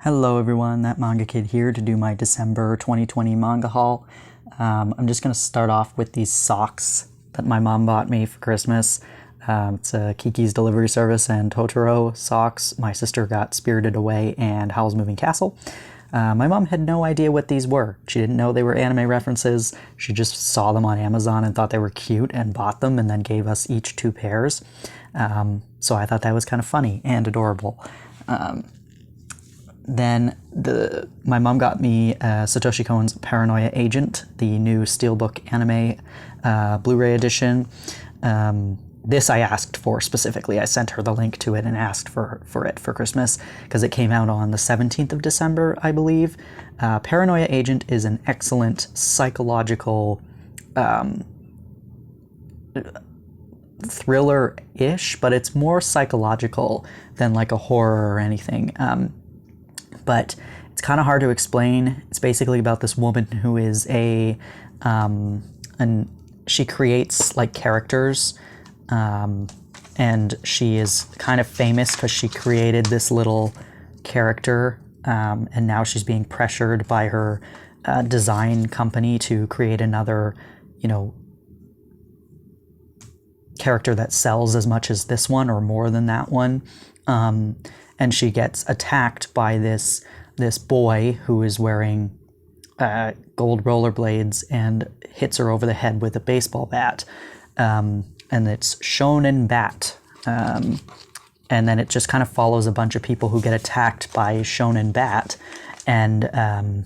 Hello everyone, that Manga Kid here to do my December 2020 manga haul. I'm just going to start off with these socks that my mom bought me for Christmas. It's a Kiki's Delivery Service and Totoro socks. My sister got Spirited Away and Howl's Moving Castle. My mom had no idea what these were. She didn't know they were anime references. She just saw them on Amazon and thought they were cute and bought them and then gave us each 2 pairs. So I thought that was kind of funny and adorable. Then my mom got me Satoshi Kon's Paranoia Agent, the new Steelbook anime Blu-ray edition. This I asked for specifically. I sent her the link to it and asked for it for Christmas because it came out on the 17th of December, I believe. Paranoia Agent is an excellent psychological thriller-ish, but it's more psychological than like a horror or anything. But it's kind of hard to explain. It's basically about this woman who is she creates like characters, and she is kind of famous because she created this little character, and now she's being pressured by her design company to create another, character that sells as much as this one or more than that one. And she gets attacked by this boy who is wearing gold rollerblades and hits her over the head with a baseball bat. And it's Shonen Bat. And then it just kind of follows a bunch of people who get attacked by Shonen Bat. And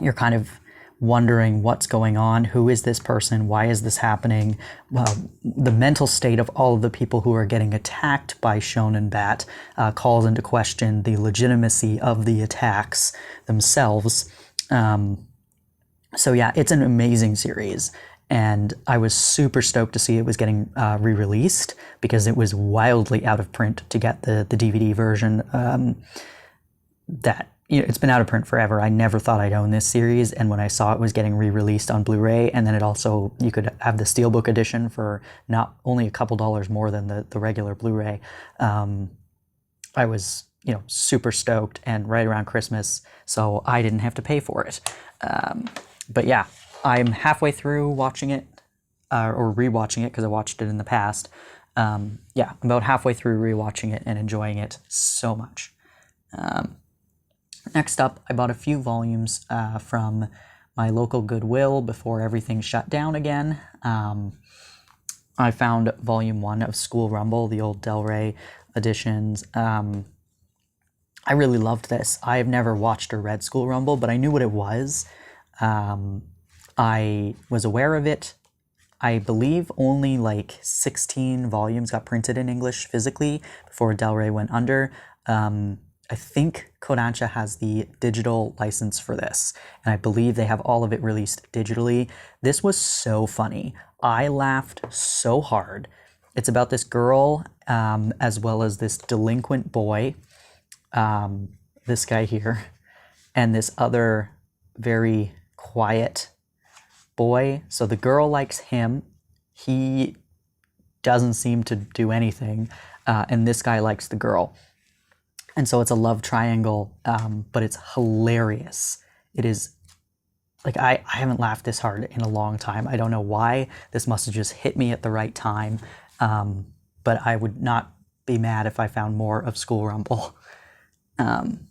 you're kind of wondering what's going on, who is this person, why is this happening? Well, the mental state of all of the people who are getting attacked by Shonen Bat calls into question the legitimacy of the attacks themselves. So yeah, it's an amazing series, and I was super stoked to see it was getting re-released because it was wildly out of print to get the DVD version. It's been out of print forever. I never thought I'd own this series, and when I saw it was getting re-released on Blu-ray, and then you could have the Steelbook edition for not only a couple dollars more than the regular Blu-ray. I was, super stoked, and right around Christmas, so I didn't have to pay for it. But yeah, I'm halfway through watching it, or rewatching it, because I watched it in the past. I'm about halfway through rewatching it and enjoying it so much. Next up, I bought a few volumes from my local Goodwill before everything shut down again. I found volume 1 of School Rumble, the old Del Rey editions. I really loved this. I've never watched or read School Rumble, but I knew what it was. I was aware of it. I believe only like 16 volumes got printed in English physically before Del Rey went under. I think Kodansha has the digital license for this, and I believe they have all of it released digitally. This was so funny. I laughed so hard. It's about this girl, as well as this delinquent boy, this guy here, and this other very quiet boy. So the girl likes him. He doesn't seem to do anything, and this guy likes the girl. And so it's a love triangle, but it's hilarious. It is, like, I haven't laughed this hard in a long time. I don't know why. This must have just hit me at the right time. But I would not be mad if I found more of School Rumble.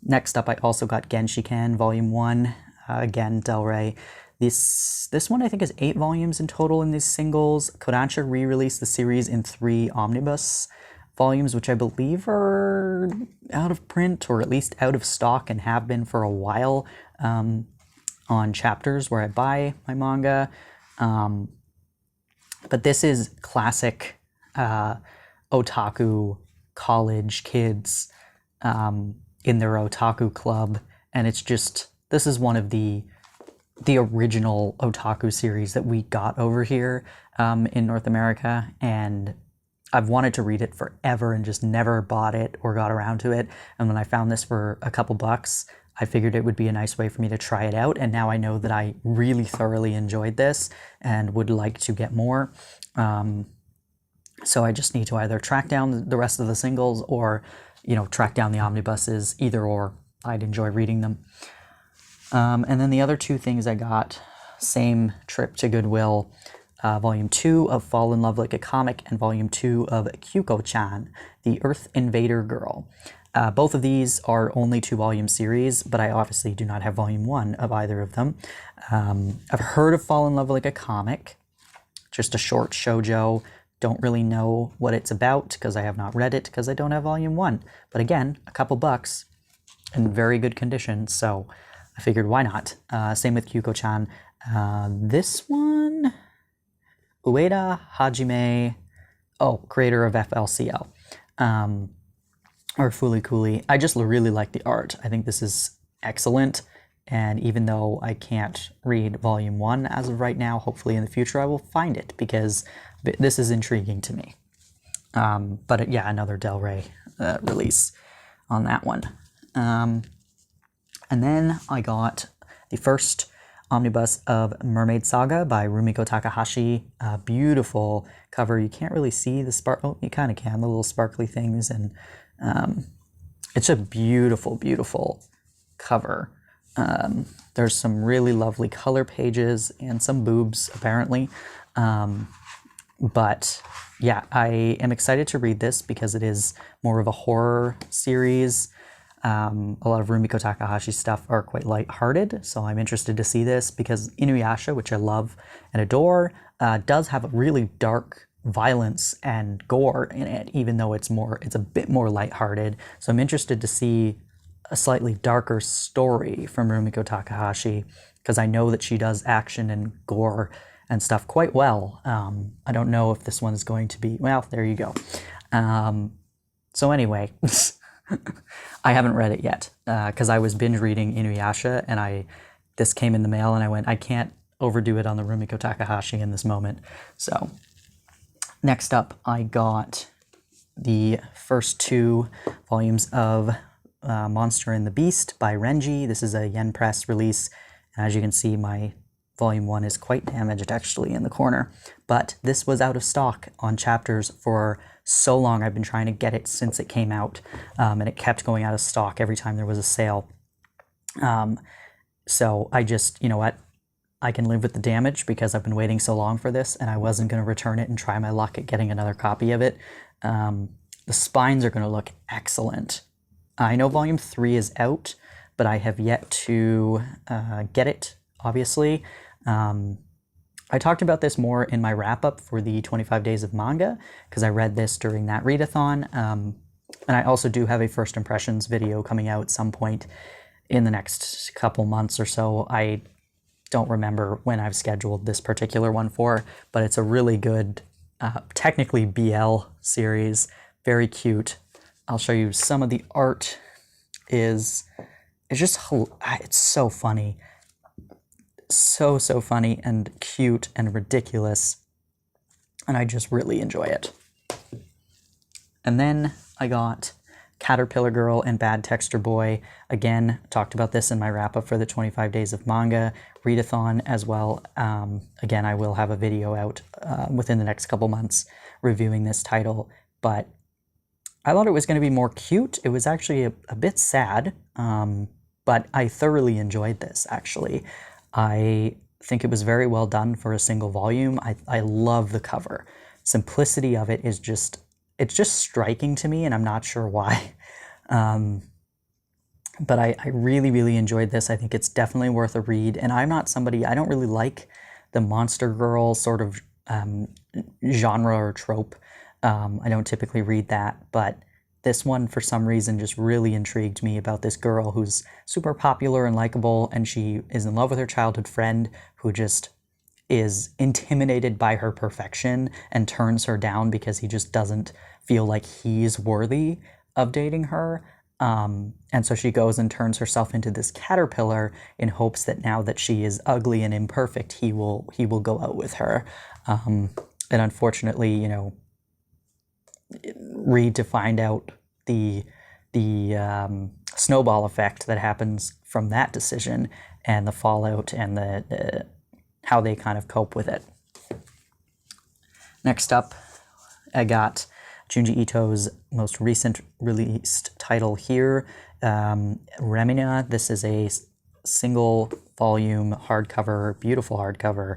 Next up, I also got Genshikan Volume 1. Again, Del Rey. This one I think is 8 volumes in total in these singles. Kodansha re-released the series in 3 omnibus volumes, which I believe are out of print or at least out of stock and have been for a while on Chapters where I buy my manga. But this is classic otaku college kids in their otaku club, and it's just, this is one of the original otaku series that we got over here in North America, and I've wanted to read it forever and just never bought it or got around to it. And when I found this for a couple bucks, I figured it would be a nice way for me to try it out. And now I know that I really thoroughly enjoyed this and would like to get more. So I just need to either track down the rest of the singles or, track down the omnibuses, either or. I'd enjoy reading them. And then the other two things I got, same trip to Goodwill, Volume 2 of Fall in Love Like a Comic and Volume 2 of Kyuko-chan, The Earth Invader Girl. Both of these are only 2-volume series, but I obviously do not have Volume 1 of either of them. I've heard of Fall in Love Like a Comic, just a short shoujo. Don't really know what it's about because I have not read it because I don't have Volume 1. But again, a couple bucks in very good condition, so I figured why not. Same with Kyuko-chan. This one, Ueda Hajime, creator of FLCL, or Fooly Cooly. I just really like the art. I think this is excellent. And even though I can't read Volume 1 as of right now, hopefully in the future I will find it because this is intriguing to me. But yeah, another Del Rey release on that one. And then I got the first omnibus of Mermaid Saga by Rumiko Takahashi. Beautiful cover. You can't really see the you kind of can, the little sparkly things. And it's a beautiful, beautiful cover. There's some really lovely color pages and some boobs, apparently. But yeah, I am excited to read this because it is more of a horror series. A lot of Rumiko Takahashi's stuff are quite lighthearted, so I'm interested to see this because Inuyasha, which I love and adore, does have a really dark violence and gore in it, even though it's a bit more lighthearted. So I'm interested to see a slightly darker story from Rumiko Takahashi because I know that she does action and gore and stuff quite well. I don't know if this one is going to be, well, there you go. So anyway, I haven't read it yet because I was binge reading Inuyasha and this came in the mail and I went, I can't overdo it on the Rumiko Takahashi in this moment. So next up, I got the first 2 volumes of Monster and the Beast by Renji. This is a Yen Press release. And as you can see, my Volume 1 is quite damaged actually in the corner. But this was out of stock on Chapters for so long. I've been trying to get it since it came out. And it kept going out of stock every time there was a sale. So I just, you know what? I can live with the damage because I've been waiting so long for this and I wasn't going to return it and try my luck at getting another copy of it. The spines are going to look excellent. I know Volume 3 is out, but I have yet to get it, obviously. I talked about this more in my wrap-up for the 25 Days of Manga, because I read this during that readathon. And I also do have a First Impressions video coming out at some point in the next couple months or so. I don't remember when I've scheduled this particular one for, but it's a really good, technically BL series, very cute. I'll show you some of the art. It's so funny. So funny and cute and ridiculous. And I just really enjoy it. And then I got Caterpillar Girl and Bad Texture Boy. Again, talked about this in my wrap-up for the 25 Days of Manga readathon as well. Again, I will have a video out within the next couple months reviewing this title. But I thought it was going to be more cute. It was actually a bit sad, but I thoroughly enjoyed this, actually. I think it was very well done for a single volume. I love the cover. Simplicity of it is just, it's just striking to me, and I'm not sure why. But I really, really enjoyed this. I think it's definitely worth a read. And I'm not somebody, I don't really like the monster girl sort of genre or trope. I don't typically read that, but this one, for some reason, just really intrigued me about this girl who's super popular and likable, and she is in love with her childhood friend who just is intimidated by her perfection and turns her down because he just doesn't feel like he's worthy of dating her. And so she goes and turns herself into this caterpillar in hopes that now that she is ugly and imperfect, he will go out with her. And unfortunately, you know, read to find out the snowball effect that happens from that decision and the fallout and the how they kind of cope with it. Next up, I got Junji Ito's most recent released title here, Remina. This is a single volume hardcover, beautiful hardcover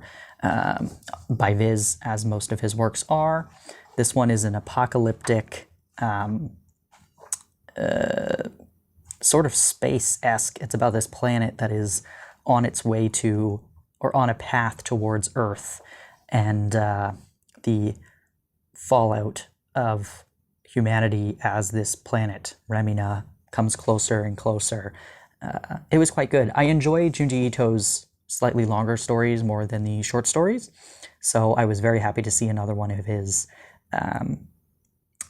by Viz, as most of his works are. This one is an apocalyptic sort of space-esque. It's about this planet that is on its way to, or on a path towards Earth, and the fallout of humanity as this planet, Remina, comes closer and closer. It was quite good. I enjoy Junji Ito's slightly longer stories more than the short stories, so I was very happy to see another one of his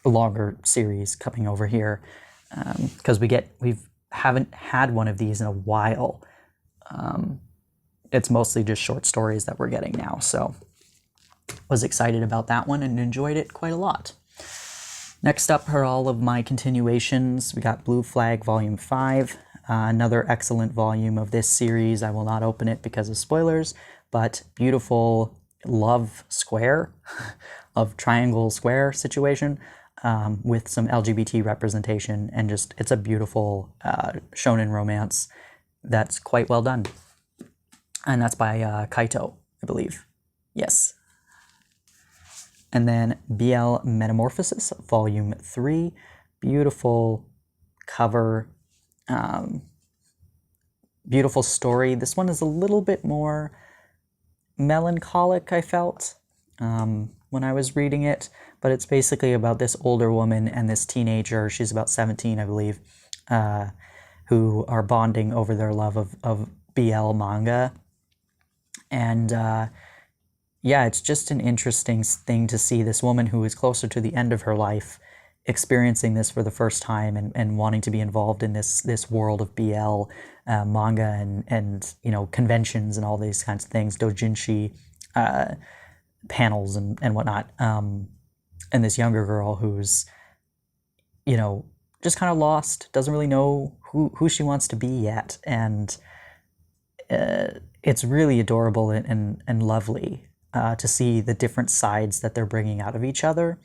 longer series coming over here, because we haven't had one of these in a while. It's mostly just short stories that we're getting now, so was excited about that one and enjoyed it quite a lot. Next up are all of my continuations. We got Blue Flag Volume 5, another excellent volume of this series. I will not open it because of spoilers, but beautiful love square, of triangle square situation, with some LGBT representation, and just, it's a beautiful shonen romance that's quite well done. And that's by Kaito, I believe. Yes. And then BL Metamorphosis, Volume 3. Beautiful cover. Beautiful story. This one is a little bit more melancholic, I felt, when I was reading it. But it's basically about this older woman and this teenager, she's about 17, I believe, who are bonding over their love of BL manga. And yeah, it's just an interesting thing to see this woman who is closer to the end of her life experiencing this for the first time, and wanting to be involved in this world of BL manga and you know, conventions and all these kinds of things, doujinshi panels and whatnot. And this younger girl who's, you know, just kind of lost, doesn't really know who she wants to be yet, and it's really adorable and lovely to see the different sides that they're bringing out of each other,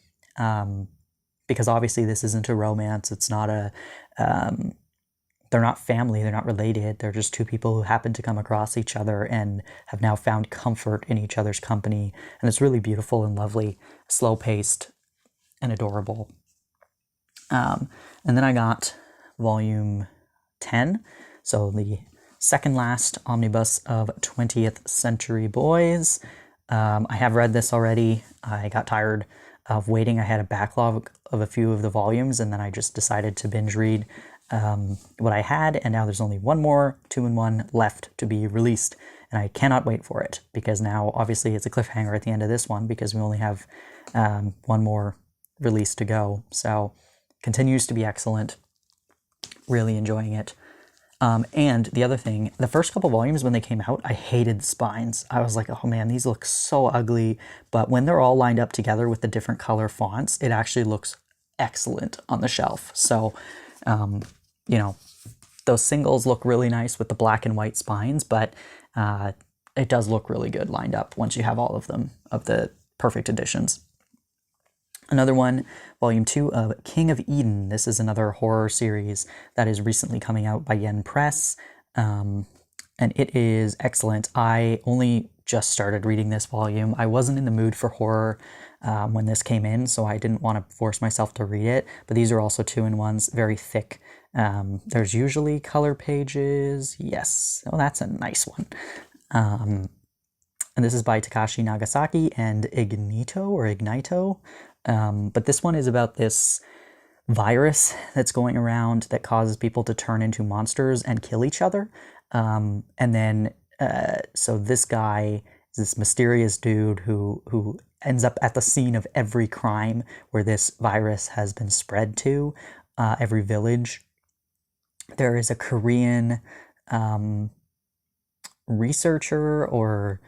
because obviously this isn't a romance. It's not they're not family, they're not related, they're just two people who happen to come across each other and have now found comfort in each other's company, and it's really beautiful and lovely, slow-paced and adorable. And then I got Volume 10, so the second last omnibus of 20th Century Boys. I have read this already. I got tired of waiting. I had a backlog of a few of the volumes, and then I just decided to binge read what I had, and now there's only one more 2-in-1 left to be released, and I cannot wait for it, because now obviously it's a cliffhanger at the end of this one, because we only have one more release to go. So continues to be excellent. Really enjoying it. And the other thing, the first couple volumes when they came out, I hated the spines. I was like, oh man, these look so ugly. But when they're all lined up together with the different color fonts, it actually looks excellent on the shelf. So, you know, those singles look really nice with the black and white spines, but it does look really good lined up once you have all of them, of the perfect editions. Another one, Volume 2 of King of Eden. This is another horror series that is recently coming out by Yen Press, and it is excellent. I only just started reading this volume. I wasn't in the mood for horror when this came in, so I didn't want to force myself to read it, but these are also 2-in-1s, very thick. There's usually color pages. Yes, oh, that's a nice one. And this is by Takashi Nagasaki and Ignito. But this one is about this virus that's going around that causes people to turn into monsters and kill each other. And then, so this guy is this mysterious dude who ends up at the scene of every crime where this virus has been spread to, every village. There is a Korean researcher or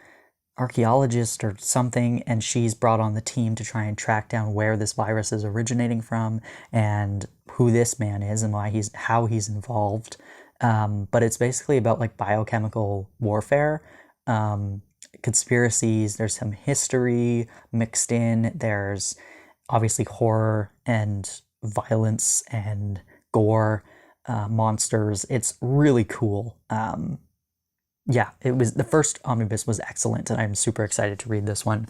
archaeologist or something, and she's brought on the team to try and track down where this virus is originating from and who this man is and how he's involved. But it's basically about like biochemical warfare, conspiracies. There's some history mixed in. There's obviously horror and violence and gore. monsters. It's really cool. Yeah, it was, the first omnibus was excellent, and I'm super excited to read this one.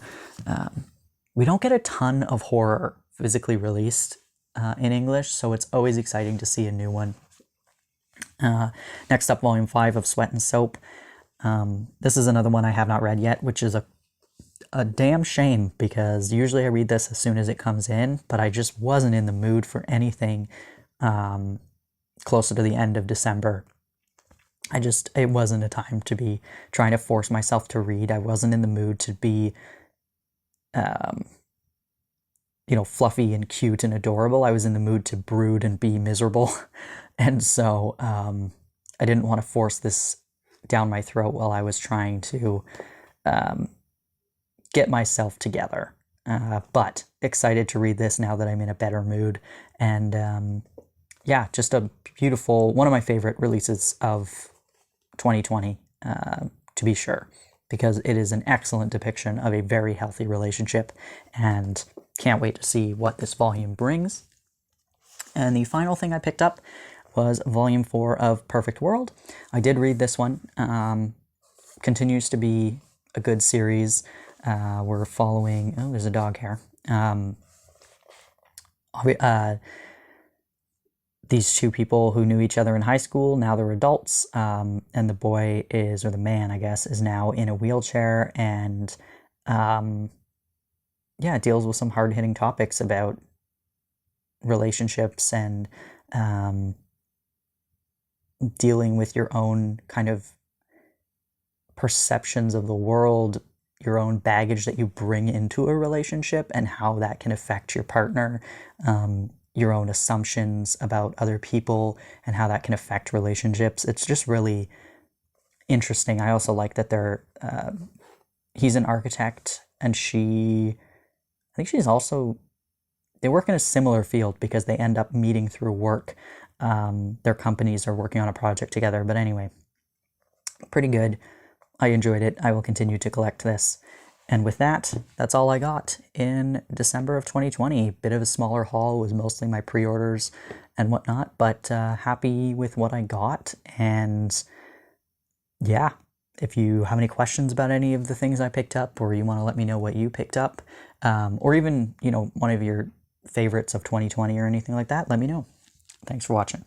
We don't get a ton of horror physically released in English, so it's always exciting to see a new one. Next up, Volume 5 of Sweat and Soap. This is another one I have not read yet, which is a damn shame, because usually I read this as soon as it comes in, but I just wasn't in the mood for anything closer to the end of December. It wasn't a time to be trying to force myself to read. I wasn't in the mood to be, fluffy and cute and adorable. I was in the mood to brood and be miserable. And so I didn't want to force this down my throat while I was trying to get myself together. But excited to read this now that I'm in a better mood. And yeah, just a beautiful, one of my favorite releases of 2020, to be sure, because it is an excellent depiction of a very healthy relationship, and can't wait to see what this volume brings. And the final thing I picked up was Volume 4 of Perfect World. I did read this one. Continues to be a good series. We're following, oh, there's a dog here. These two people who knew each other in high school, now they're adults, and the boy is, or the man, I guess, is now in a wheelchair, and yeah, deals with some hard-hitting topics about relationships and dealing with your own kind of perceptions of the world, your own baggage that you bring into a relationship, and how that can affect your partner, your own assumptions about other people, and how that can affect relationships. It's just really interesting. I also like that he's an architect, and I think she's also, they work in a similar field because they end up meeting through work. Their companies are working on a project together. But anyway, pretty good. I enjoyed it. I will continue to collect this. And with that, that's all I got in December of 2020. Bit of a smaller haul, was mostly my pre-orders and whatnot, but happy with what I got. And yeah, if you have any questions about any of the things I picked up, or you want to let me know what you picked up, or even, one of your favorites of 2020 or anything like that, let me know. Thanks for watching.